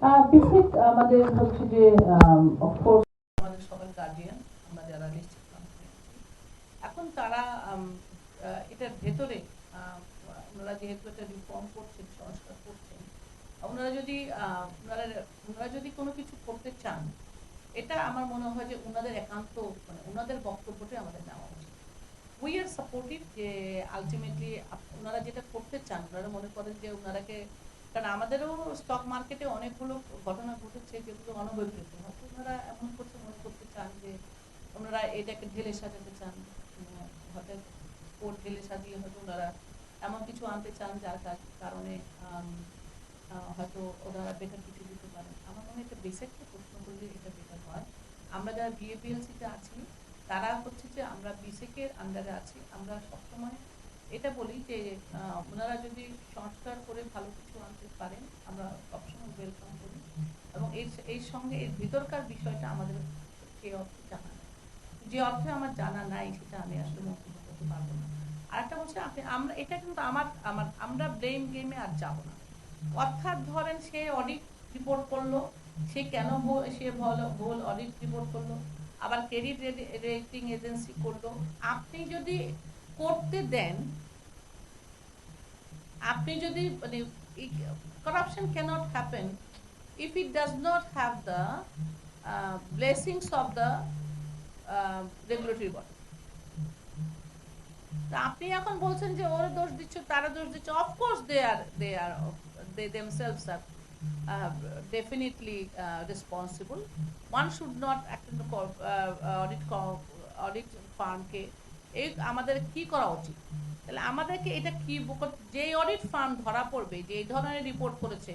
Basic আমাদের হচ্ছে যে অফকোর্স আমাদের সবার গার্ডিয়ান, আমরা যারা লিস্টেড কোম্পানি এখন তারা এটার ভেতরে ওনারা যেহেতু এটা রিফর্ম করছেন, সংস্কার করছেন, ওনারা যদি ওনারা যদি কোনো কিছু করতে চান, এটা আমার মনে হয় যে ওনাদের একান্ত মানে ওনাদের বক্তব্যটাই আমাদের নেওয়া উচিত। উই আর সাপোর্টিভ যে আলটিমেটলি ওনারা যেটা করতে চান, ওনারা মনে করেন যে ওনারাকে, কারণ আমাদেরও স্টক মার্কেটে অনেকগুলো ঘটনা ঘটেছে যেগুলো অনবৈধ, হয়তো ওনারা এমন করতে মনে করতে চান যে ওনারা এটাকে ঢেলে সাজাতে চান, হয়তো কোর্ট ঢেলে সাজিয়ে হয়তো ওনারা এমন কিছু আনতে চান যার কারণে হয়তো ওনারা বেটার কিছু দিতে পারেন। আমার মনে হয় এটা বেসিকটা প্রশ্ন করলে এটা বেটার হয়। আমরা যারা বিএপিএলসিতে আছি তারা হচ্ছে যে আমরা বিসেকের আন্ডারে আছি, আমরা সবসময় এটা বলি যে ওনারা যদি সংস্কার করে ভালো কিছু আনতে পারেন আমরা সবসময় ওয়েলকাম করি, এবং এর সঙ্গে এর ভিতরকার বিষয়টা আমাদের সেই অর্থে জানা নেই, যে অর্থে আমার জানা নাই সেটা আমি আসলে মন্তব্য করতে পারবো না। আরেকটা বলছে আপনি আমরা এটা কিন্তু আমরা ব্লেম গেমে আর যাব না। অর্থাৎ ধরেন সে অডিট রিপোর্ট করলো, সে কেন সে ভুল অডিট রিপোর্ট করলো, আবার ক্রেডিট রেটিং এজেন্সি করলো, আপনি যদি করতে দেন, আপনি যদি মানে corruption cannot happen if it does not have the blessings of the regulatory body। আপনি এখন বলছেন যে ওরা দোষ দিচ্ছে, তারা দোষ দিচ্ছে, of course they themselves are definitely responsible। one should not audit firm কে এই আমাদের কি করা উচিত, তাহলে আমাদেরকে এটা কি যে অডিট ফার্ম ধরা পড়বে যে এই ধরনের রিপোর্ট করেছে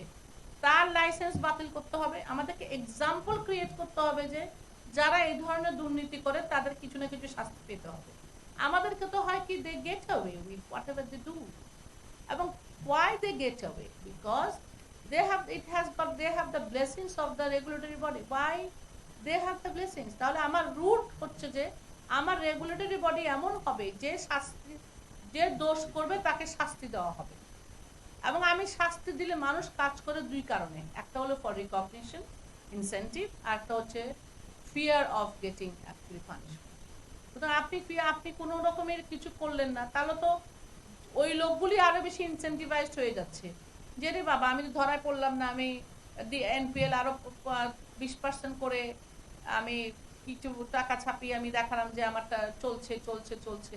তার লাইসেন্স বাতিল করতে হবে। আমাদেরকে এক্সাম্পল ক্রিয়েট করতে হবে যে যারা এই ধরনের দুর্নীতি করে তাদের কিছু না কিছু শাস্তি পেতে হবে। আমাদেরকে তো হয় কি they get away with whatever they do, এবং why they get away because they have the blessings of the regulatory body। why they have the blessings? তাহলে আমার রুট হচ্ছে যে আমার রেগুলেটরি বডি এমন হবে যে শাস্তি, যে দোষ করবে তাকে শাস্তি দেওয়া হবে, এবং আমি শাস্তি দিলে মানুষ কাজ করে দুই কারণে, একটা হলো ফর রিকগনিশন ইনসেন্টিভ, আর একটা হচ্ছে fear of getting actually punishment. সুতরাং আপনি কোনো রকমের কিছু করলেন না, তাহলে তো ওই লোকগুলি আরো বেশি ইনসেন্টিভাইজড হয়ে যাচ্ছে যে রে বাবা আমি তো ধরায় পড়লাম না, আমি এনপিএল আরো 20% করে আমি কিছু টাকা ছাপিয়ে আমি দেখালাম যে আমারটা চলছে চলছে চলছে।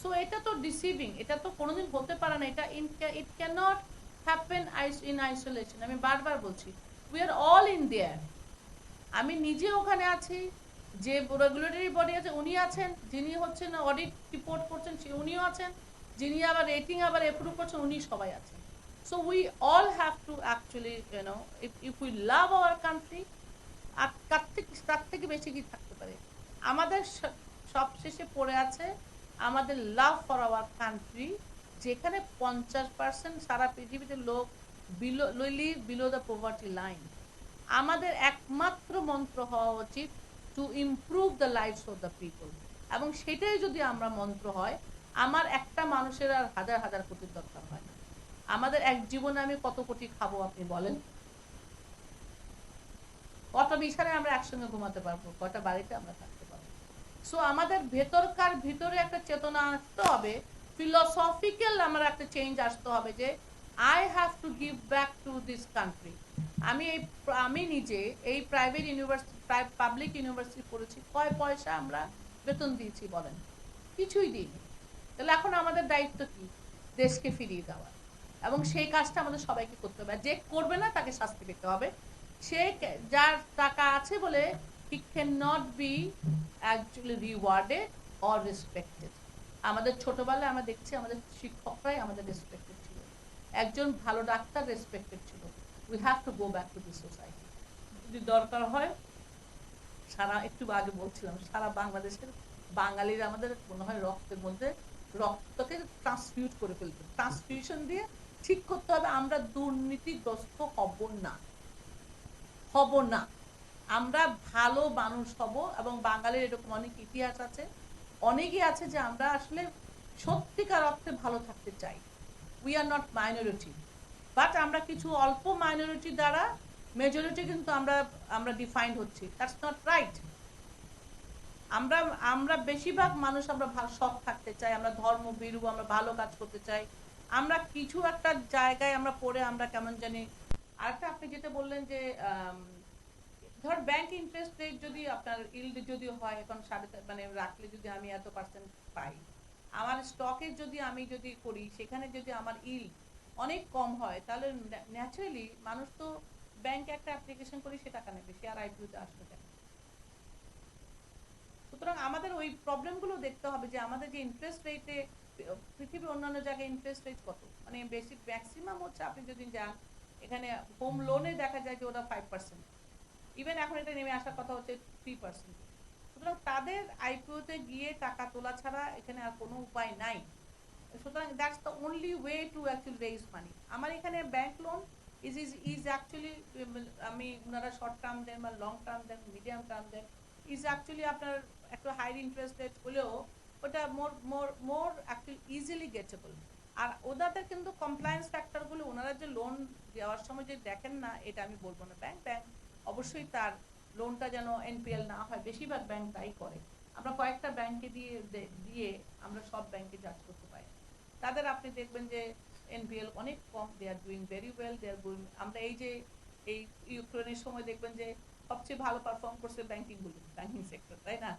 সো এটা তো ডিসিভিং, এটা তো কোনোদিন হতে পারে না, এটা it can not happen in isolation. আমি বারবার বলছি we are all in their. আমি নিজে ওখানে আছি, যে রেগুলেটরি বডি আছে উনি আছেন, যিনি হচ্ছেন অডিট রিপোর্ট করছেন উনিও আছেন, যিনি আবার রেটিং আবার অ্যাপ্রুভ করছেন উনি সবাই আছেন। So we all have to actually if we love our country, আর তার থেকে বেশি কি থাকতে পারে? আমাদের সবশেষে পড়ে আছে আমাদের লাভ ফর আওয়ার কান্ট্রি, যেখানে 50% সারা পৃথিবীতে লোক বিলো দ্য পভার্টি লাইন। আমাদের একমাত্র মন্ত্র হওয়া উচিত to improve the lifes of the people, এবং সেটাই যদি আমরা মন্ত্র হয়, আমার একটা মানুষের আর হাজার হাজার কোটির দরকার হয় না। আমাদের এক জীবনে আমি কত কোটি খাবো আপনি বলেন? কত বিছানায় আমরা একসঙ্গে ঘুমাতে পারবো, কটা বাড়িতে আমরা থাকতে পারবো? সো আমাদের ভিতরে একটা চেতনা আসতে হবে, ফিলোসফিক্যাল আমার একটা চেঞ্জ আসতে হবে যে I have to give back to this country. আমি নিজে এই প্রাইভেট ইউনিভার্সিটি পাবলিক ইউনিভার্সিটি পড়েছি, কয় পয়সা আমরা বেতন দিয়েছি বলেন? কিছুই দিইনি। তাহলে এখন আমাদের দায়িত্ব কি? দেশকে ফিরিয়ে দেওয়া, এবং সেই কাজটা আমাদের সবাইকে করতে হবে। যে করবে না তাকে শাস্তি পেতে হবে। সে যার টাকা আছে বলে he cannot be actually rewarded or respected। আমাদের ছোটবেলায় আমরা দেখছি আমাদের শিক্ষকরাই আমাদের রেসপেক্টেড ছিল, একজন ভালো ডাক্তার রেসপেক্টেড ছিল। we have to go back to this society। যদি দরকার হয় সারা, একটু আগে বলছিলাম সারা বাংলাদেশের বাঙালিরা আমাদের মনে হয় রক্তের মধ্যে রক্তকে ট্রান্সফিউজ করে ফেলতে, ট্রান্সফিউশন দিয়ে ঠিক করতে হবে আমরা দুর্নীতিগ্রস্ত হব না, হব না, আমরা ভালো মানুষ হব। এবং বাঙালির এরকম অনেক ইতিহাস আছে, অনেকেই আছে যে আমরা আসলে সত্যিকার অর্থে ভালো থাকতে চাই। We are not minority, but আমরা কিছু অল্প মাইনরিটি দ্বারা মেজরিটি কিন্তু আমরা আমরা ডিফাইন্ড হচ্ছি, দ্যাটস নট রাইট। আমরা আমরা বেশিরভাগ মানুষ আমরা সৎ থাকতে চাই, আমরা ধর্ম বিরু, আমরা ভালো কাজ করতে চাই, আমরা কিছু একটা জায়গায় আমরা পড়ে আমরা কেমন জানি। আরেকটা আপনি যেটা বললেন যে ধর ব্যাংক ইন্টারেস্ট রেট যদি আপনার ইল্ড যদি হয় এখন মানে রাখলে যদি আমি এত পার্সেন্ট পাই, আমার স্টকে যদি আমি যদি করি সেখানে যদি আমার ইল্ড অনেক কম হয়, তাহলে ন্যাচারালি মানুষ তো ব্যাংকে একটা অ্যাপ্লিকেশন করি সে টাকা নেবে, সে আর আইপিওতে আসবে কেন? সুতরাং আমাদের ওই প্রবলেমগুলো দেখতে হবে যে আমাদের যে ইন্টারেস্ট রেটে পৃথিবীর অন্যান্য জায়গায় ইন্টারেস্ট রেট কত, মানে বেশি ম্যাক্সিমাম হচ্ছে আপনি যদি যান এখানে হোম লোনে দেখা যায় যে ওটা 5%, ইভেন এখন এটা নেমে আসার কথা হচ্ছে 3%। সুতরাং তাদের আইপিওতে গিয়ে টাকা তোলা ছাড়া এখানে আর কোনো উপায় নাই। সুতরাং that's the only way to actually raise money. আমার এখানে ব্যাংক লোন ইজ অ্যাকচুয়ালি, আমি ওনারা শর্ট টার্ম দেন বা long term then medium term then, is actually আপনার একটা হাই ইন্টারেস্ট রেট হলেও ওটা মোর অ্যাকচুয়ালি ইজিলি গেটেবল। আর ওদের কিন্তু কমপ্লায়েন্স ফ্যাক্টরগুলো ওনারা যে লোন দেওয়ার সময় যে দেখেন না, এটা আমি বলবো না। ব্যাংক অবশ্যই তার লোনটা যেন এনপিএল না হয়, বেশিরভাগ ব্যাংক তাই করে। আমরা কয়েকটা ব্যাংকে দিয়ে আমরা সব ব্যাংকে জাজ করতে পারি, তাদের আপনি দেখবেন যে এনপিএল অনেক কম, they are doing very well, they are going. আমরা এই যে এই ইউক্রেনের সময় দেখবেন যে সবচেয়ে ভালো পারফর্ম করছে ব্যাংকিং সেক্টর, তাই না?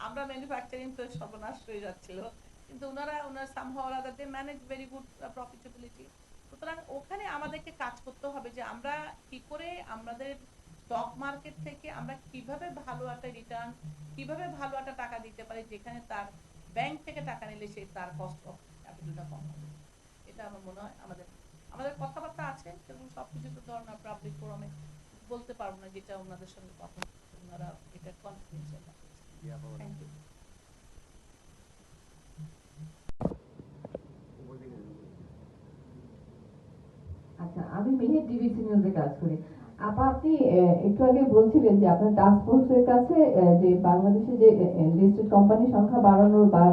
আমরা ম্যানুফ্যাকচারিং তো সর্বনাশ হয়ে যাচ্ছিল, কিন্তু ওনারা somehow or other they manage very good profitability. সুতরাং ওখানে আমাদেরকে কাজ করতে হবে যে আমরা কি করে আমাদের স্টক মার্কেট থেকে আমরা কিভাবে ভালো একটা রিটার্ন, কিভাবে ভালো একটা টাকা দিতে পারি যেখানে তার ব্যাংক থেকে টাকা নিলে সে তার কস্ট অফ ক্যাপিটালটা কম হবে। এটা আমার মনে হয় আমাদের আমাদের কথাবার্তা আছে, এবং সবকিছু তো ধরুন পাবলিক ফোরামে বলতে পারবো না, যেটা ওনাদের সঙ্গে কথা ওনারা এটা কনফিডেন্সিয়াল রাখছে। Thank you. আচ্ছা, আমি মেহের ডিবিসি নিউজে কাজ করি। আপা, আপনি একটু আগে বলছিলেন যে আপনার টাস্ক ফোর্সের কাছে যে বাংলাদেশে যে লিস্টেড কোম্পানির সংখ্যা বাড়ানোর বা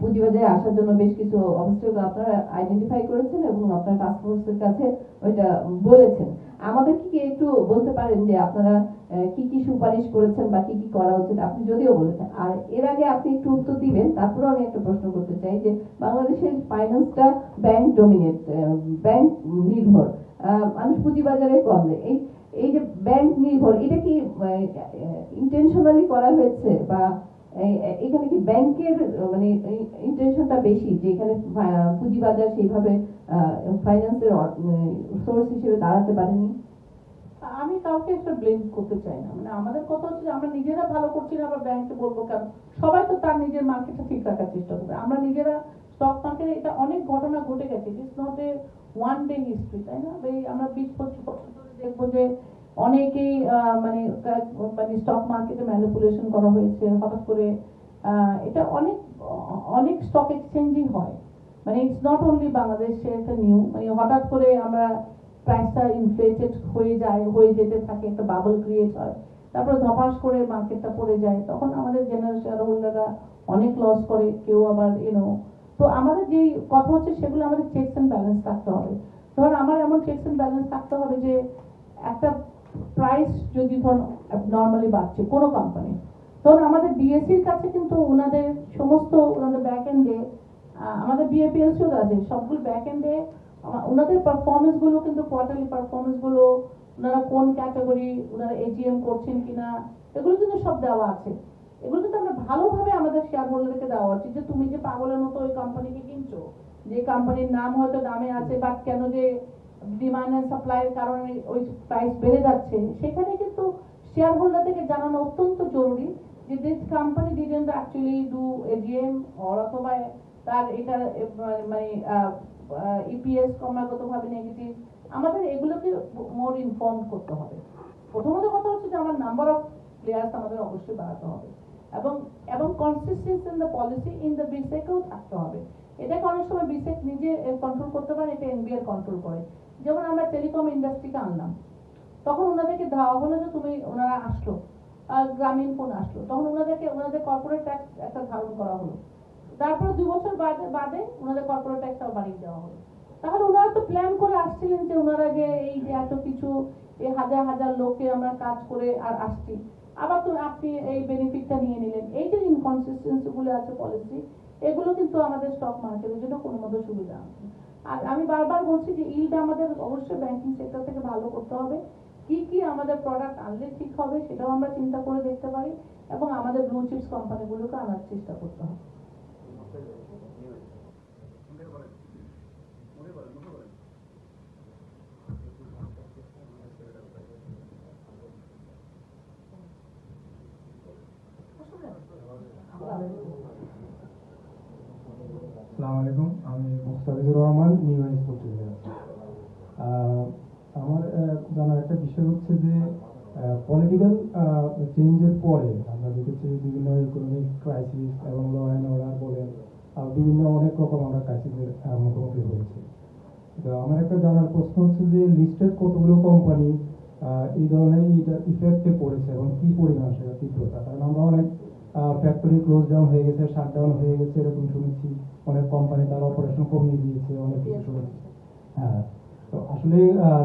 পুঁজিবাজারে আসার জন্য বেশ কিছু অবস্টাকেল আপনারা আইডেন্টিফাই করেছেন এবং আপনার টাস্ক ফোর্সের কাছে ওইটা বলেছেন। আমাদেরকে কি একটু বলতে পারেন যে আপনারা কি কি সুপারিশ করেছেন বা কি কি করা উচিত? আপনি যদিও বলেছেন, আর এর আগে আপনি একটু উত্তর দিবেন, তারপরেও আমি একটা প্রশ্ন করতে চাই যে বাংলাদেশের ফাইন্যান্সটা ব্যাংক ডমিনেট, ব্যাংক নির্ভর, মানুষ পুঁজিবাজারে কম দেয়। এই যে ব্যাংক নির্ভর, এটা কি ইন্টেনশনালি করা হয়েছে, বা এখানে কি ব্যাংকের মানে ইন্টেনশনটা বেশি যে এখানে পুঁজিবাজার সেইভাবে ফাইন্যান্সের সোর্স হিসেবে দাঁড়াতে পারেনি? আমি কাউকে একটা ব্লেম করতে চাই না, মানে আমাদের কথা হচ্ছে যে আমরা নিজেরা ভালো করছি না, আবার ব্যাংকে বলবো কেন? সবাই তো তার নিজের মার্কেটটা ঠিক রাখার চেষ্টা করবে। আমরা নিজেরা স্টক মার্কেটে এটা অনেক ঘটনা ঘটে গেছে, it is not a one day history, তাই না? এই আমরা 20-25 বছর ধরে দেখবো যে অনেকেই মানে মানে স্টক মার্কেটে ম্যানিপুলেশন করা হয়েছে হঠাৎ করে। এটা অনেক অনেক স্টক এক্সচেঞ্জই হয়, মানে ইটস নট অনলি বাংলাদেশে একটা নিউ, মানে হঠাৎ করে আমরা প্রাইসটা ইনফ্লেটেড হয়ে যেতে থাকে, একটা বাবল ক্রিয়েট হয়, তারপরে ধপাস করে মার্কেটটা পড়ে যায়, তখন আমাদের জেনারেল শেয়ার হোল্ডাররা অনেক লস করে, কেউ আবার তো আমাদের যেই কথা হচ্ছে সেগুলো আমাদের চেকস এন্ড ব্যালেন্স থাকতে হবে। ধরুন আমার এমন চেকস এন্ড ব্যালেন্স থাকতে হবে যে একটা প্রাইস যদি ধরুন নর্মালি বাড়ছে কোনো কোম্পানি, ধরুন আমাদের ডিএসসির কাছে কিন্তু ওনাদের সমস্ত ওনাদের ব্যাক এন্ডে, আমাদের বিএপিএলসিও আছে, সবগুলো ব্যাক এন্ডে ওনাদের পারফরমেন্স গুলো কিন্তু কোয়ার্টারলি পারফরমেন্স গুলো, ওনারা কোন ক্যাটাগরি, ওনারা এজিএম করছেন কিনা, এগুলো কিন্তু সব দেওয়া আছে। এগুলো কিন্তু আমরা ভালোভাবে আমাদের শেয়ার হোল্ডারকে দেওয়া উচিত যে তুমি যে পাগলের মতো ওই কোম্পানিকে কিনছো, যে কোম্পানির নাম হয়তো দামে আছে, বাট কেন যে ডিমান্ড এন্ড সাপ্লাইয়ের কারণে ওই প্রাইস বেড়ে যাচ্ছে, সেখানে কিন্তু শেয়ার হোল্ডারদেরকে জানানো অত্যন্ত জরুরি যে this company didn't actually do AGM, অথবা তার এটা মানে ইপিএস ক্রমাগতভাবে নেগেটিভ। আমাদের এগুলোকে মোর ইনফর্ম করতে হবে। প্রথমত কথা হচ্ছে যে আমার নাম্বার অফ প্লেয়ার্স আমাদের অবশ্যই বাড়াতে হবে, এবং এবং consistency in the policy in the বিসেকেও থাকতে হবে। এটাকে অনেক সময় বিসেক নিজে কন্ট্রোল করতে পারে, এটা এনবিআর কন্ট্রোল করে। যেমন আমরা টেলিকম ইন্ডাস্ট্রিকে আনলাম, তখন ওনাদেরকে দেওয়া হলো যে তুমি, ওনারা আসলো, গ্রামীণ ফোন আসলো, তখন ওনাদের কর্পোরেট ট্যাক্স একটা ধারণ করা হলো, তারপরে 2 বছর বাদে ওনাদের কর্পোরেট ট্যাক্সটাও বাড়িয়ে দেওয়া হলো। তাহলে ওনারা তো প্ল্যান করে আসছিলেন যে ওনারা যে এই যে এত কিছু এই হাজার হাজার লোককে আমরা কাজ করে আর আসছি, আবার তো আপনি এই বেনিফিটটা নিয়ে নিলেন। এই যে ইনকনসিস্টেন্সি গুলো আছে পলিসি, এগুলো কিন্তু আমাদের স্টক মার্কেটের জন্য কোনো মতো সুবিধা না। আর আমি বারবার বলছি যে ইল্ড আমাদের অবশ্যই ব্যাংকিং সেক্টর থেকে ভালো করতে হবে। কি কি আমাদের প্রোডাক্ট আনলে ঠিক হবে সেটাও আমরা চিন্তা করে দেখতে পারি, এবং আমাদের ব্লু চিপস কোম্পানিগুলোকে আনার চেষ্টা করতে হবে। আসসালামু আলাইকুম, আমি মুস্তাফিজুর রহমান, নিউ এজ পত্রিকা। আমার জানার একটা বিষয় হচ্ছে যে পলিটিক্যাল চেঞ্জের পরে আমরা দেখেছি বিভিন্ন ইকোনমিক ক্রাইসিস এবং ল অ্যান্ড অর্ডার বলেন, বিভিন্ন অনেক রকম আমরা ক্রাইসিসের মুখোমুখি হয়েছি। তো আমার একটা জানার প্রশ্ন হচ্ছে যে লিস্টেড কতগুলো কোম্পানি এই ধরনের ইফেক্টে পড়েছে এবং কি পরিমাণ সেটা তীব্রতা, কারণ আমরা অনেক ফ্যাক্টরি ক্লোজ ডাউন হয়ে গেছে, শাটডাউন হয়ে গেছে এরকম শুনেছি, অনেক কোম্পানি তার অপারেশন কমিয়ে দিয়েছে, অনেক কিছু শুনেছি। হ্যাঁ, তো আসলে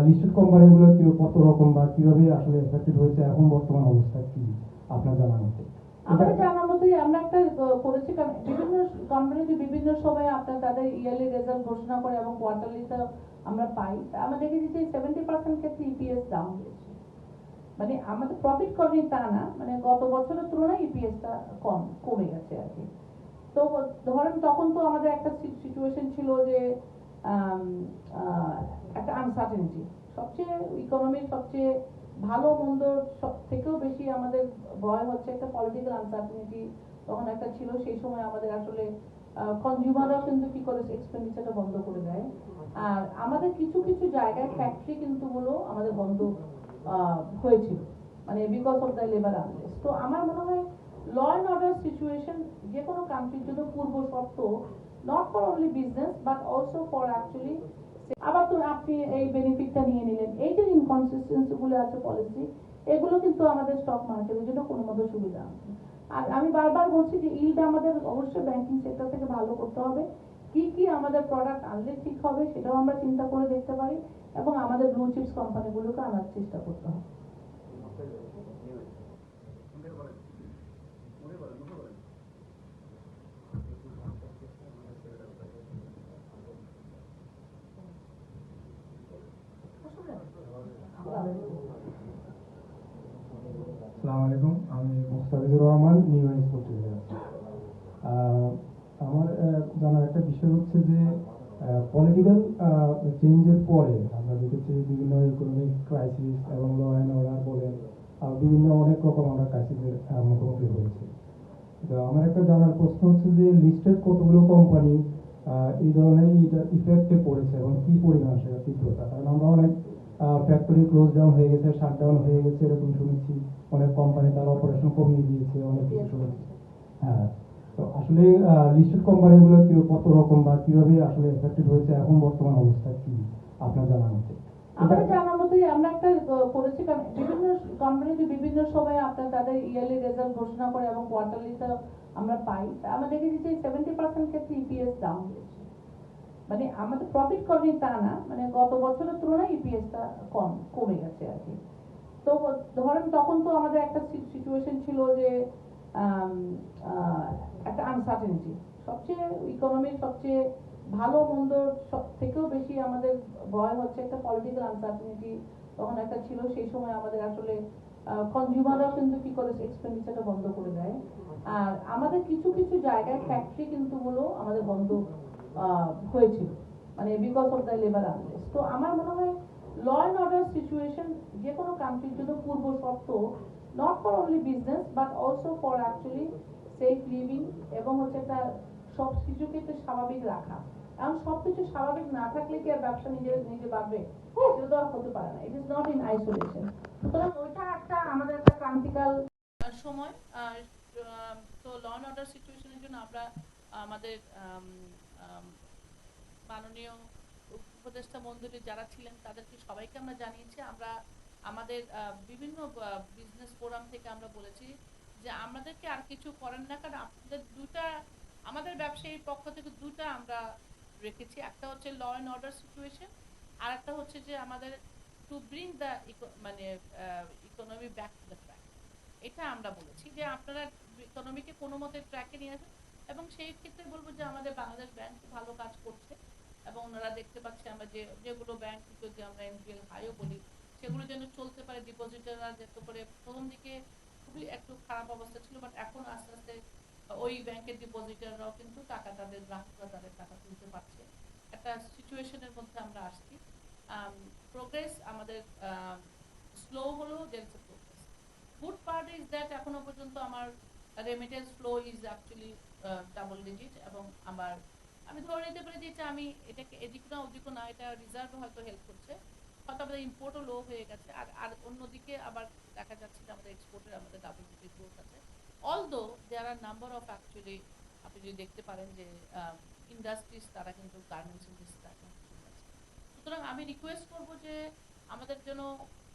লিস্টেড কোম্পানিগুলো কি কত রকম বা কিভাবে আসলে এফেক্টেড হয়েছে, এখন বর্তমান অবস্থা কি আপনার জানার মতে? আমরা জানার মতোই আমরা একটা করেছি, কারণ বিভিন্ন কোম্পানি বিভিন্ন সময় আপনার তাদের ইয়ারলি রেজাল্ট ঘোষণা করে এবং কোয়ার্টারলিতে আমরা পাই। আমরা দেখেছি যে 70% ক্ষেত্রে ইপিএস ডাউন হয়েছে। মানে আমাদের প্রফিট করেনি তা না, মানে গত বছরের তুলনায় ইপিএসটা কমে গেছে আর কি। তো ধরেন তখন তো আমাদের একটা সিচুয়েশন ছিল যে আম, একটা আনসার্টেনিটি, সবচেয়ে ইকোনমির সবচেয়ে ভালো মন্দ সব থেকেও বেশি আমাদের ভয় হচ্ছে একটা পলিটিক্যাল আনসার্টেনিটি তখন একটা ছিল। সেই সময় আমাদের আসলে কনজিউমাররাও কিন্তু কি করে এক্সপেন্ডিচারটা বন্ধ করে দেয়। আর আমাদের কিছু কিছু জায়গায় ফ্যাক্টরি কিন্তু গুলো আমাদের বন্ধ হয়েছিল, মানে because of the labour unless. তো আমার মনে হয় ল অ্যান্ড অর্ডার সিচুয়েশন যে কোনো কান্ট্রির জন্য পূর্ব শর্ত, not for only business but also for actually. আবার তো আপনি এই বেনিফিটটা নিয়ে নিলেন। এই যে ইনকনসিস্টেন্সি গুলো আছে পলিসি, এগুলো কিন্তু আমাদের স্টক মার্কেটের জন্য কোনো মতো সুবিধা না। আর আমি বারবার বলছি যে ইল্ড আমাদের অবশ্যই ব্যাংকিং সেক্টর থেকে ভালো করতে হবে। কি কি আমাদের প্রোডাক্ট আনলে ঠিক হবে সেটাও আমরা চিন্তা করে দেখতে পারি, এবং আমাদের ব্লু চিপস কোম্পানিগুলোকে আনার চেষ্টা করতে হবে। আসসালামু আলাইকুম, আমি মুস্তাফিজুর রহমান, নিউ এজ পত্রিকা। আমার জানার একটা বিষয় হচ্ছে যে পলিটিক্যাল চেঞ্জের পরে আমরা দেখেছি বিভিন্ন ইকোনমিক ক্রাইসিস এবং ল অ্যান্ড অর্ডার বলেন, বিভিন্ন অনেক রকম আমরা ক্রাইসিসের মুখোমুখি হয়েছি। তো আমার একটা জানার প্রশ্ন হচ্ছে যে লিস্টেড কতগুলো কোম্পানি এই ধরনের ইফেক্টে পড়েছে এবং কি পরিমাণ সেটা তীব্রতা, কারণ আমরা অনেক ফ্যাক্টরি ক্লোজ ডাউন হয়ে গেছে, শাটডাউন হয়ে গেছে এরকম শুনেছি, অনেক কোম্পানি তার অপারেশন কমিয়ে দিয়েছে, অনেক কিছু শুনেছি। হ্যাঁ, তো আসলে লিস্টেড কোম্পানিগুলো কি কত রকম বা কিভাবে আসলে এফেক্টেড হয়েছে, এখন বর্তমান অবস্থা কি আপনার জানার মতে? আমরা জানার মতোই আমরা একটা করেছি, কারণ বিভিন্ন কোম্পানি বিভিন্ন সময় আপনার তাদের ইয়ারলি রেজাল্ট ঘোষণা করে এবং কোয়ার্টারলিতে আমরা পাই। আমরা দেখেছি যে 70% ক্ষেত্রে ইপিএস ডাউন হয়েছে। মানে আমাদের প্রফিট করেনি তা না, মানে গত বছরের তুলনায় ইপিএসটা কমে গেছে আর কি। তো ধরেন তখন তো আমাদের একটা সিচুয়েশন ছিল যে আম, একটা আনসার্টেনিটি, সবচেয়ে ইকোনমির সবচেয়ে ভালো মন্দ সব থেকেও বেশি আমাদের ভয় হচ্ছে একটা পলিটিক্যাল আনসার্টেনিটি তখন একটা ছিল। সেই সময় আমাদের আসলে কনজিউমাররাও কিন্তু কি করে এক্সপেন্ডিচারটা বন্ধ করে দেয়। আর আমাদের কিছু কিছু জায়গায় ফ্যাক্টরি কিন্তু গুলো আমাদের বন্ধ হয়েছিল, মানে because of the labour unless. তো আমার মনে হয় ল অ্যান্ড অর্ডার সিচুয়েশন যে কোনো কান্ট্রির জন্য পূর্ব শর্ত, not for only business but also for actually safe living, এবং হচ্ছে একটা সব কিছুকে একটু স্বাভাবিক রাখা। এখন সবকিছু স্বাভাবিক না থাকলে কি আর ব্যবসা নিজে নিজে বাড়বে? সেটা তো আর হতে পারে না। It is not in isolation. সুতরাং ওইটা একটা আমাদের একটা ক্রান্তিকাল সময়। তো ল অ্যান্ড অর্ডার সিচুয়েশনের জন্য আমরা আমাদের মাননীয় উপদেষ্টা মণ্ডলী যারা ছিলেন তাদেরকে সবাইকে আমরা জানিয়েছি। আমরা আমাদের বিভিন্ন বিজনেস ফোরাম থেকে আমরা বলেছি যে আমাদেরকে আর কিছু করেন না, কারণ আপনাদের আমাদের ব্যবসায়ীর পক্ষ থেকে দুটা আমরা রেখেছি। একটা হচ্ছে ল অ্যান্ড অর্ডার সিচুয়েশন, আর একটা হচ্ছে যে আমাদের টু ব্রিং দ্য মানে economy back to the track. এটা আমরা বলেছি যে আপনারা ইকোনমিকে কোনো মতে ট্র্যাকে নিয়ে আসেন, এবং সেই ক্ষেত্রে বলবো যে আমাদের বাংলাদেশ ব্যাংক ভালো কাজ করছে, এবং ওনারা দেখতে পাচ্ছে আমরা যেগুলো ব্যাংক যদি আমরা এনপিএল হাইও বলি সেগুলো যেন চলতে পারে, ডিপোজিটাররা যাতে করে প্রথম দিকে খুবই একটু খারাপ অবস্থা ছিল, বাট এখন আস্তে আস্তে ওই ব্যাংকের ডিপোজিটাররাও কিন্তু টাকা, তাদের গ্রাহকরা তাদের টাকা তুলতে পারছে, একটা সিচুয়েশনের মধ্যে আমরা আসছি। প্রোগ্রেস আমাদের স্লো হলেও there is progress. Good part is that এখনো পর্যন্ত আমার remittance flow is actually double digit, এবং আমি ধরে নিতে পারি যে আমি এটাকে এদিক না ওদিক না, এটা রিজার্ভ হয়তো হেল্প করছে, হয়তো আমাদের ইম্পোর্টও লো হয়ে গেছে, আর অন্যদিকে আবার দেখা যাচ্ছে যে আমাদের এক্সপোর্টের আমাদের ডাবল ডিজিট গ্রোথ আছে। Although there are number of actually আপনি যদি দেখতে পারেন যে ইন্ডাস্ট্রিজ, তারা কিন্তু গার্মেন্টস ইন্ডাস্ট্রি আছে। সুতরাং আমি রিকোয়েস্ট করব যে আমাদের জন্য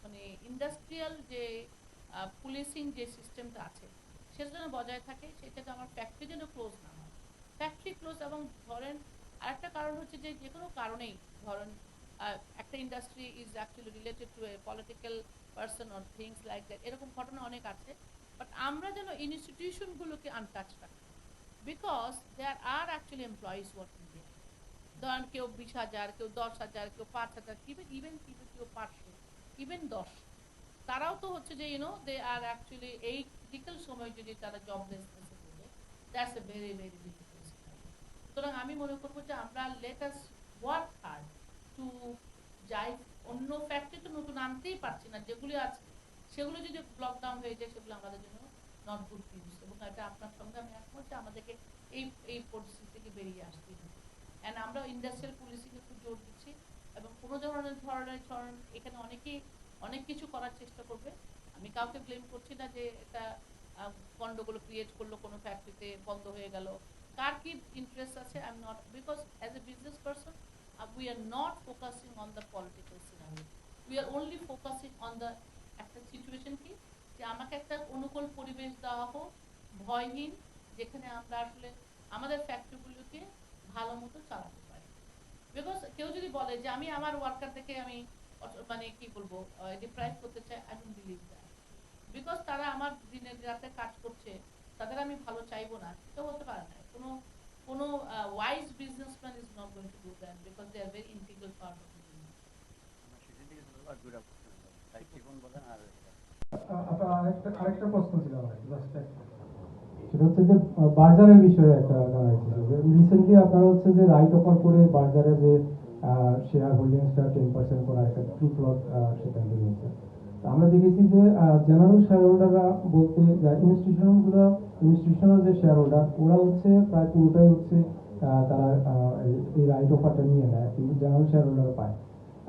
মানে ইন্ডাস্ট্রিয়াল যে পুলিশিং যে সিস্টেমটা আছে সেটা যেন বজায় থাকে, সেটা আমার ফ্যাক্টরি যেন ক্লোজ না হয়, ফ্যাক্টরি ক্লোজ। এবং ধরেন আরেকটা কারণ হচ্ছে যে যে কোনো কারণেই ধরেন একটা industry is actually related to a political person or things like that, এরকম ঘটনা অনেক আছে, বাট আমরা যেন ইনস্টিটিউশনগুলোকে আনটাচ রাখি, because there are actually employees working there. ধরেন কেউ 20,000, কেউ 10,000, কেউ 5,000, ইভেন কেউ 500, ইভেন 10, তারাও তো হচ্ছে যে দে আর অ্যাকচুয়ালি এই ক্রিটিক্যাল সময় যদি তারা জবলেসনেসে পড়ে, that's a very very difficult situation. সুতরাং আমি মনে করবো যে আমরা let us work hard to যাই, অন্য ফ্যাক্টরি তো নতুন আনতেই পারছি না, যেগুলি আছে সেগুলো যদি লকডাউন হয়ে যায় সেগুলো আমাদের জন্য নট গুড নিউজ, এবং এটা আপনার সঙ্গে আমি একমত যে আমাদেরকে এই পরিস্থিতি থেকে বেরিয়ে আসতেই হবে। অ্যান্ড আমরা ইন্ডাস্ট্রিয়াল পুলিশিংয়ে খুব জোর দিচ্ছি, এবং কোনো ধরনের এখানে অনেক কিছু করার চেষ্টা করবে। আমি কাউকে ব্লেম করছি না যে এটা গন্ডগোল ক্রিয়েট করলো, কোনো ফ্যাক্টরিতে বন্ধ হয়ে গেল, কার কি ইন্টারেস্ট আছে I am not, because as a business person we are not focusing on the political scenario, we are only focusing on the একটা সিচুয়েশন কি যে আমাকে একটা অনুকূল পরিবেশ দেওয়া হোক, ভয়হীন, যেখানে আমরা আসলে আমাদের ফ্যাক্টরিগুলোকে ভালো মতো চালাতে পারি। বিকজ কেউ যদি বলে যে আমি আমার ওয়ার্কারদেরকে আমি মানে কি বলবো ডিপ্রাইভ করতে চাই, I don't believe that, because তারা আমার দিনের রাতে কাজ করছে, তাদের আমি ভালো চাইবো না, এটা বলতে পারে না। কোনো wise businessman is not going to do that, because they are very integral part of the business. আপনার আরেকটা প্রশ্ন ছিল আমার, জাস্ট একটা। সেটা হচ্ছে যে বার্জারের বিষয়ে একটা জানার ইচ্ছে ছিল। রিসেন্টলি আপনারা হচ্ছে যে রাইট অফার করে বার্জারে যে শেয়ার হোল্ডিংসটা 10% করা একটা ফ্রি ফ্লোট সেটা নিয়েছে। আমরা দেখেছি যে জেনারেল শেয়ার হোল্ডাররা বলতে ইনস্টিটিউশনাল যে শেয়ার হোল্ডার, ওরা হচ্ছে প্রায় পুরোটাই হচ্ছে তারা এই রাইট অফারটা নিয়ে নেয়, কিন্তু জেনারেল শেয়ার হোল্ডাররা পায়,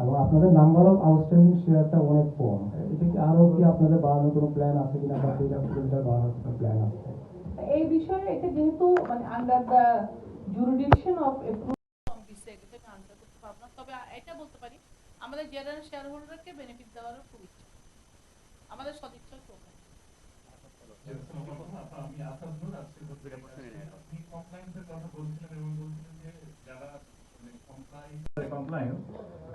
এবং আপনাদের নাম্বার অফ আউটস্ট্যান্ডিং শেয়ারটা অনেক কম। এটা কি আরো কি আপনাদের বাড়ানোর কোনো প্ল্যান আছে কিনা, বা এটা বাড়ানোর কোনো প্ল্যান আছে? এই বিষয়ে এটা যেহেতু মানে under the jurisdiction of answer করতে পারবো না, তবে এটা বলতে পারি আমাদের জেনারেল শেয়ার হোল্ডারকে বেনিফিট দেওয়ারও খুব ইচ্ছা, আমাদের সদিচ্ছাও খুব। আমি আসাদুল আপনি কমপ্লায়েন্সের কথা বলছিলেন এবং বলছিলেন যে যারা কমপ্লায়েন্স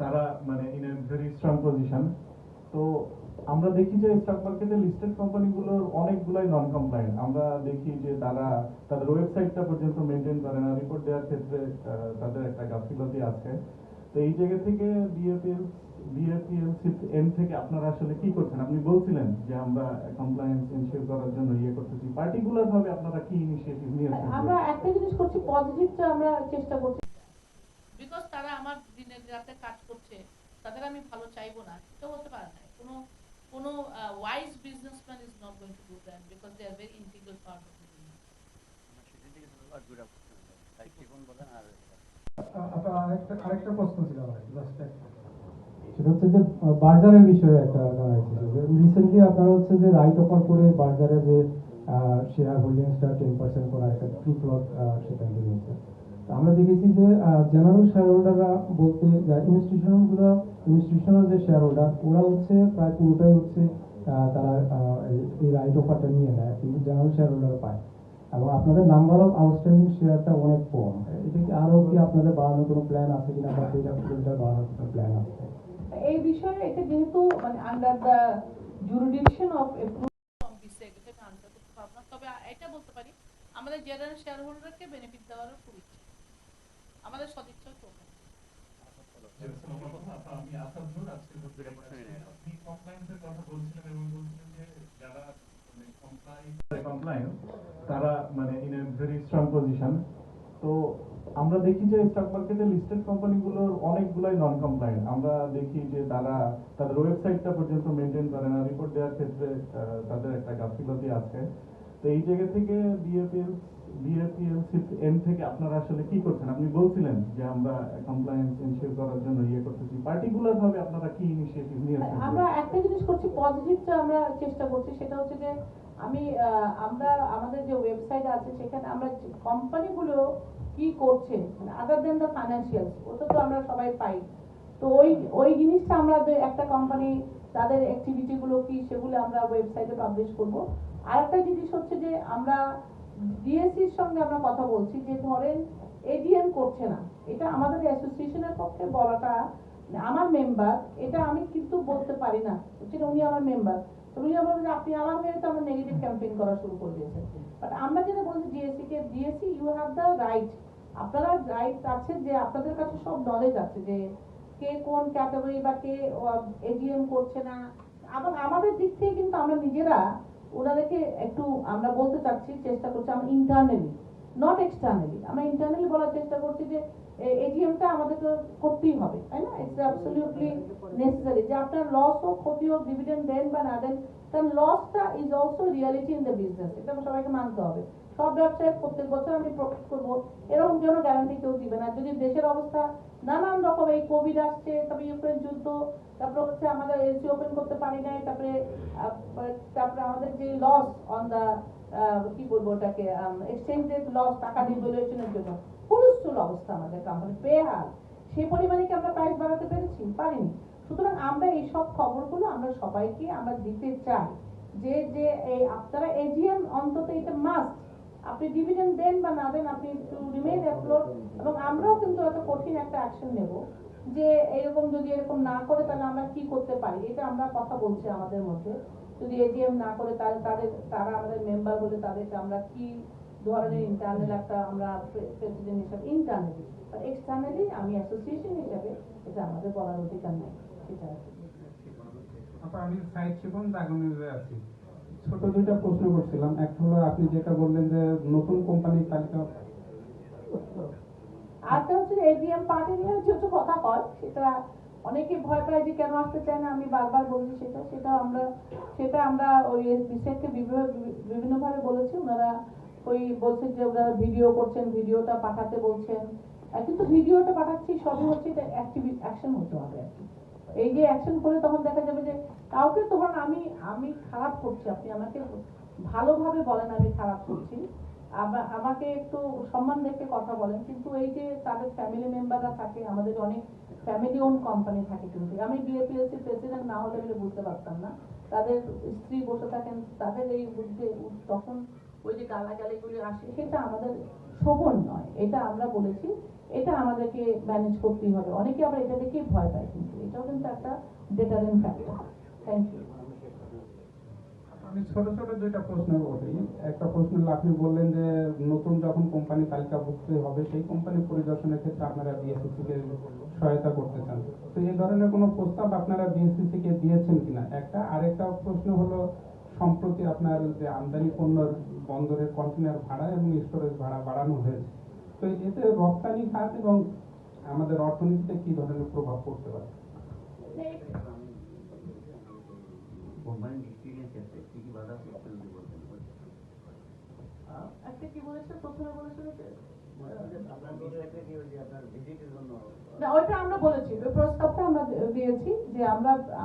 তারা মানে in a very strong position. তো আমরা দেখি যে স্টক মার্কেটে লিস্টেড কোম্পানিগুলোর অনেকগুলাই নন কমপ্লায়েন্ট। আমরা দেখি যে তারা তাদের ওয়েবসাইটটা পর্যন্ত মেনটেন করে না, রিপোর্ট দেওয়ার ক্ষেত্রে তাদের একটা গাফিলতি আছে। তো এই জায়গা থেকে বিএপিএল এন্ড থেকে আপনারা আসলে কি করছেন? আপনি বলছিলেন যে আমরা কমপ্লায়েন্স এনশিওর করার জন্য করতেছি, পার্টিকুলার ভাবে আপনারা কি ইনিশিয়েটিভ নিয়েছেন? আমরা একটা জিনিস করছি, পজিটিভটা আমরা চেষ্টা করছি, বিকজ তারা আমার দিনের রাতে কাজ করছে, তাদের আমি ভালো চাইবো না, এটা বলতে পারে না। কোনো wise businessman is not going to do that, because they are very integral part of the business. আপনার আরেকটা প্রশ্ন ছিল আমার, জাস্ট একটা। সেটা হচ্ছে যে বার্জারের বিষয়ে একটা জানার ইচ্ছে ছিল। রিসেন্টলি আপনারা হচ্ছে যে রাইট অফার করে বার্জারে যে শেয়ার হোল্ডিংসটা 10% করা একটা ফ্রি ফ্লোট সেটা নিয়েছে। আমরা দেখেছি যে জেনারেল শেয়ার হোল্ডাররা বলতে ইনস্টিটিউশনাল যে শেয়ার হোল্ডার, ওরা হচ্ছে প্রায় পুরোটাই হচ্ছে তারা এই রাইট অফারটা নিয়ে নেয়, কিন্তু জেনারেল শেয়ার হোল্ডাররা পায়, এবং আপনাদের নাম্বার অফ আউটস্ট্যান্ডিং শেয়ারটা অনেক কম। এটা কি আরো কি আপনাদের বাড়ানোর কোনো প্ল্যান আছে কিনা, বা এটা বাড়ানোর কোনো প্ল্যান আছে? এই বিষয়ে এটা যেহেতু মানে আন্ডার দ্য জুরিডিকশন অফ কম বিষয়ে গেছে এটা আনসার করতে পারবো না, তবে এটা বলতে পারি আমাদের জেনারেল শেয়ার হোল্ডারকে বেনিফিট দেওয়ারও খুব ইচ্ছে, আমাদের সদিচ্ছাও চলবে। আমি আসাদুর আজকে আপনি কমপ্লায়েন্সের কথা বলছিলেন এবং বলছিলেন যে যারা কমপ্লায়েন্স তারা মানে in a very strong position. তো আমরা দেখি যে স্টক মার্কেটে লিস্টেড কোম্পানিগুলোর অনেকগুলাই নন কমপ্লায়েন্ট। আমরা দেখি যে তারা তাদের ওয়েবসাইটটা পর্যন্ত মেনটেন করে না, রিপোর্ট দেওয়ার ক্ষেত্রে তাদের একটা গাফিলতি আছে। তো এই জায়গা থেকে বিএপিএল এন্ড থেকে আপনারা আসলে কি করছেন? আপনি বলছিলেন যে আমরা কমপ্লায়েন্স এনশিওর করার জন্য করতেছি, পার্টিকুলার ভাবে আপনারা কি ইনিশিয়েটিভ নিয়েছেন? আমরা একটা জিনিস করছি, পজিটিভটা আমরা চেষ্টা করছি, সেটা হচ্ছে যে আমরা আমাদের যে ওয়েবসাইট আছে সেখানে আমরা কোম্পানিগুলো কি করছে মানে আদার দেন দ্য ফাইন্যান্সিয়ালস, ওটা তো আমরা সবাই পাই। তো ওই জিনিসটা আমরা একটা কোম্পানি তাদের অ্যাক্টিভিটি গুলো কি সেগুলো আমরা ওয়েবসাইটে পাবলিশ করব। আর একটা জিনিস হচ্ছে যে আমরা ডিএসসির সঙ্গে আমরা কথা বলছি যে ধরেন এডিএম করছে না, এটা আমাদের অ্যাসোসিয়েশনের পক্ষে বলাটা, আমার মেম্বার, এটা আমি কিন্তু বলতে পারি না, সেটা উনি আমার মেম্বার, তো উনি বলবেন যে আপনি আমার হয়ে তো আমার নেগেটিভ ক্যাম্পেইন করা শুরু করে দিয়েছেন। বাট আমরা যেটা বলছি ডিএসসি কে, DSC you have the right, আপনারা রাইট আছে যে আপনাদের কাছে সব নলেজ আছে যে কে কোন ক্যাটাগরি বা কে এডিএম করছে না। আবার আমাদের দিক থেকে কিন্তু আমরা নিজেরা ওনাদেরকে একটু আমরা বলতে চাচ্ছি, চেষ্টা করছি আমরা ইন্টারনালি, নট এক্সটার্নালি, আমরা ইন্টারনালি বলার চেষ্টা করছি যে এজিএমটা আমাদের তো করতেই হবে, তাই না? ইটস অ্যাবসলিউটলি নেসেসারি যে আপনার লস হোক, ক্ষতি হোক, ডিভিডেন্ড দেন বা না দেন, কারণ লসটা is also reality in the business, এটা সবাইকে মানতে হবে। সব ব্যবসায় প্রত্যেক বছর আমি প্রফিট করবো এরকম যেন গ্যারান্টি কেউ দিবে না। যদি দেশের অবস্থা নানান রকম, এই কোভিড আসছে, তারপরে ইউক্রেন যুদ্ধ, তারপরে হচ্ছে আমাদের এলসি ওপেন করতে পারি নাই, তারপরে আমাদের যে লস অন দা কি বলবো ওটাকে এক্সচেঞ্জ রেট লস, টাকা ডিভ্যালুয়েশনের জন্য হুলস্থুল অবস্থা আমাদের কোম্পানি, বেহাল। সেই পরিমাণে কি আমরা প্রাইস বাড়াতে পেরেছি? পারিনি। সুতরাং আমরা এই সব খবরগুলো আমরা সবাইকে আমরা দিতে চাই যে যে এই আপনারা এজিএম অন্তত এটা মাস্ট, আপনি ডিভিডেন্ড দেন বা না দেন, আপনি টু রিমেইন অ্যাফ্লোট। এবং আমরাও কিন্তু এত কঠিন একটা অ্যাকশন নেব যে এরকম যদি এরকম না করে তাহলে আমরা কি করতে পারি, এটা আমরা কথা বলছি আমাদের মধ্যে। যদি এটিএম না করে তাহলে তারা আমাদের মেম্বার বলে তাদেরকে আমরা কি ধরনের ইন্টারনাল একটা আমরা প্রেসিডেন্ট হিসাবে ইন্টারনালি, বা এক্সটার্নালি আমি অ্যাসোসিয়েশন হিসাবে এটা আমাদের বলার অধিকার নেই। এটা আমি সাইড শিপন দাগনিতে আছি। ছোট দুইটা প্রশ্ন করছিলাম, একটা হলো আপনি যেটা বললেন যে নতুন কোম্পানির তালিকা, আরেকটা হচ্ছে এজিএম পার্টি নিয়ে হচ্ছে কথা হয়, সেটা অনেকে ভয় পায় যে কেন আসতে চায় না, আমি বারবার বলছি সেটা আমরা ওই বিশেষকে বিভিন্ন ভাবে বলেছি, ওনারা ওই বলছেন যে ওনারা ভিডিও করছেন, ভিডিওটা পাঠাতে বলছেন, কিন্তু ভিডিওটা পাঠাচ্ছি সবই হচ্ছে এটা অ্যাকশন হতে হবে আর কি। এই যে অ্যাকশন করে তখন দেখা যাবে যে কাউকে তখন আমি খারাপ করছি, আপনি আমাকে ভালোভাবে বলেন আমি খারাপ করছি, আমাকে একটু সম্মান রেখে কথা বলেন, কিন্তু এই যে তাদের ফ্যামিলি মেম্বাররা থাকে, আমাদের অনেক ফ্যামিলি ওন কোম্পানি থাকে, কিন্তু আমি বিএপিএলসি প্রেসিডেন্ট না হলে বলে বুঝতে পারতাম না, তাদের স্ত্রী বসে থাকেন, তাদের এই বুঝতে তখন ওই যে গালাগালিগুলি আসে, সেটা আমাদের শোভন নয়, এটা আমরা বলেছি, এটা আমাদেরকে ম্যানেজ করতেই হবে। অনেকে আবার এটা দেখেই ভয় পায়, কিন্তু এটাও কিন্তু একটা ডেটারেন্ট ফ্যাক্টর। Thank you. আমি ছোট ছোট দুইটা প্রশ্ন করি। একটা প্রশ্ন হলো, আপনি বললেন যে নতুন যখন কোম্পানি তালিকাভুক্ত হবে সেই কোম্পানি পরিদর্শনের ক্ষেত্রে আপনারা বিএসসিসি কে সহায়তা করতে চান, তো এই ধরনের কোনো প্রস্তাব আপনারা বিএসসিসি কে দিয়েছেন কিনা একটা। আরেকটা প্রশ্ন হলো, সম্প্রতি আপনার যে আমদানি পণ্যের বন্দরের কন্টেনার ভাড়া এবং স্টোরেজ ভাড়া বাড়ানো হয়েছে, তো এতে রপ্তানি খাত এবং আমাদের অর্থনীতিতে কি ধরনের প্রভাব পড়তে পারে? একটা কি বলেছে, প্রথমে বলেছিল যে না, ওইটা আমরা বলেছি, ওই প্রস্তাবটা আমরা দিয়েছি যে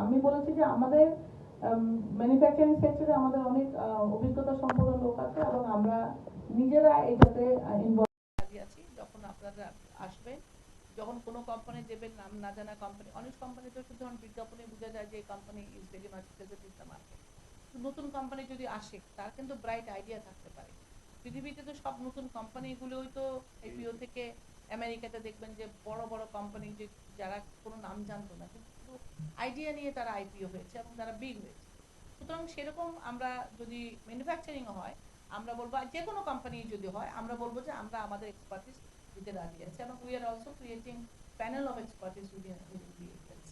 আমি বলেছি যে আমাদের ম্যানুফ্যাকচারিং সেক্টরে আমাদের অনেক অভিজ্ঞতা সম্পন্ন লোক আছে এবং আমরা নিজেরা এটাতে ইনভলভ আছি। যখন আপনারা আসবেন, যখন কোনো কোম্পানি দেবেন, নাম না জানা কোম্পানি, অনেক কোম্পানি তো শুধু বিজ্ঞাপনে বোঝা যায় যে company is very much present in the market. নতুন কোম্পানি যদি আসে তার কিন্তু ব্রাইট আইডিয়া থাকতে পারে। পৃথিবীতে তো সব নতুন কোম্পানিগুলোই তো আইপিও থেকে আমেরিকাতে দেখবেন যে বড় বড় কোম্পানি যে যারা কোনো নাম জানতো না, কিন্তু কিছু আইডিয়া নিয়ে তারা আইপিও হয়েছে এবং তারা বিগ হয়েছে। সুতরাং সেরকম আমরা যদি ম্যানুফ্যাকচারিং হয়, আমরা বলবো, আর যে কোনো কোম্পানি যদি হয়, আমরা বলবো যে আমরা আমাদের এক্সপার্টিস দিতে রাজি আছি এবং we are also creating panel of expertise within BFS।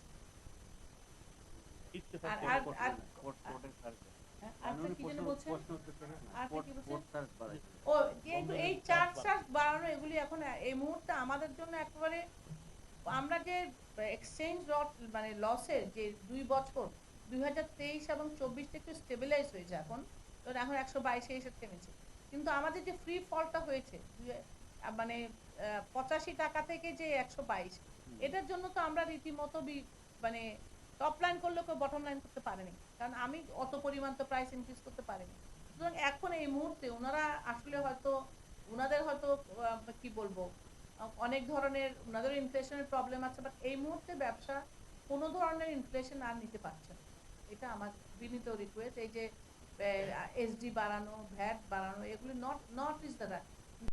আচ্ছা, কি যেন বলছেন? আচ্ছা, কি বলছেন? ও, যে এই চার্জ বাড়ানো, এগুলি এখন এই মুহূর্তে আমাদের জন্য একেবারে, আমরা যে এক্সচেঞ্জ মানে লসের যে 2 বছর 2023 এবং 24 থেকে স্টেবিলাইজ হয়েছে এখন, তো এখন 122 এসে থেমেছে, কিন্তু আমাদের যে ফ্রি ফলটা হয়েছে মানে 85 টাকা থেকে যে 122, এটার জন্য তো আমরা রীতিমতো মানে টপ লাইন করলে কেউ বটম লাইন করতে পারেনি, কারণ আমি অত পরিমাণ তো প্রাইস ইনক্রিজ করতে পারিনি। সুতরাং এখন এই মুহূর্তে ওনারা আসলে হয়তো ওনাদের হয়তো কি বলবো, অনেক ধরনের ওনাদের ইনফ্লেশনের প্রবলেম আছে, বাট এই মুহূর্তে ব্যবসা কোনো ধরনের ইনফ্লেশন আর নিতে পারছে না। এটা আমার বিনীত রিকোয়েস্ট। এই যে এসডি বাড়ানো, ভ্যাট বাড়ানো, এগুলি নট ইজ দ্য রাইট।